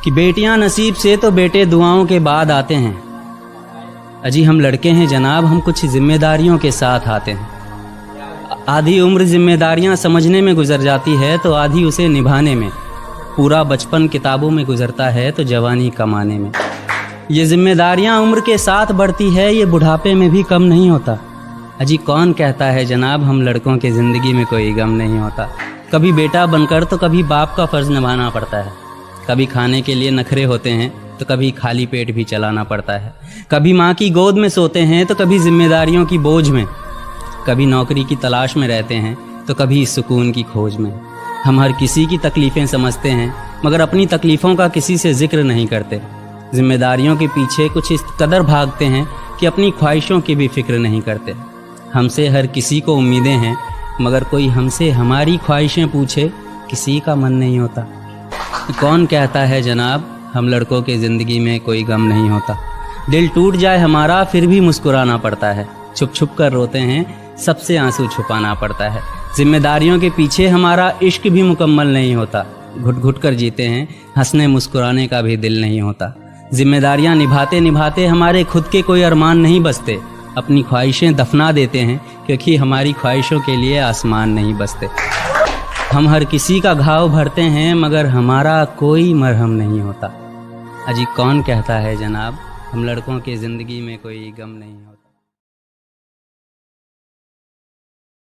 کہ बेटियां नसीब से तो बेटे दुआओं के बाद आते हैं। अजी हम लड़के हैं जनाब, हम कुछ जिम्मेदारियों के साथ आते हैं। आधी उम्र जिम्मेदारियां समझने में गुजर जाती है तो आधी उसे निभाने में। पूरा बचपन किताबों में गुजरता है तो जवानी कमाने में। ये जिम्मेदारियां उम्र के साथ बढ़ती है, ये बुढ़ापे में भी कम नहीं होता। अजी कौन कहता है जनाब हम लड़कों की ज़िंदगी में कोई गम नहीं होता। कभी बेटा बनकर तो कभी बाप का फ़र्ज़ निभाना पड़ता है। कभी खाने के लिए नखरे होते हैं तो कभी खाली पेट भी चलाना पड़ता है। कभी माँ की गोद में सोते हैं तो कभी जिम्मेदारियों की बोझ में। कभी नौकरी की तलाश में रहते हैं तो कभी सुकून की खोज में। हम हर किसी की तकलीफ़ें समझते हैं मगर अपनी तकलीफ़ों का किसी से जिक्र नहीं करते। जिम्मेदारियों के पीछे कुछ इस कदर भागते हैं कि अपनी ख्वाहिशों की भी फिक्र नहीं करते। हमसे हर किसी को उम्मीदें हैं मगर कोई हमसे हमारी ख्वाहिशें पूछे किसी का मन नहीं होता। कौन कहता है जनाब हम लड़कों के ज़िंदगी में कोई गम नहीं होता। दिल टूट जाए हमारा फिर भी मुस्कुराना पड़ता है। छुप छुप कर रोते हैं सबसे आंसू छुपाना पड़ता है। जिम्मेदारियों के पीछे हमारा इश्क भी मुकम्मल नहीं होता। घुट घुट कर जीते हैं, हंसने मुस्कुराने का भी दिल नहीं होता। जिम्मेदारियां निभाते निभाते हमारे खुद के कोई अरमान नहीं बसते। अपनी ख्वाहिशें दफना देते हैं क्योंकि हमारी ख्वाहिशों के लिए आसमान नहीं बसते। हम हर किसी का घाव भरते हैं मगर हमारा कोई मरहम नहीं होता। अजी कौन कहता है जनाब हम लड़कों की ज़िंदगी में कोई गम नहीं होता।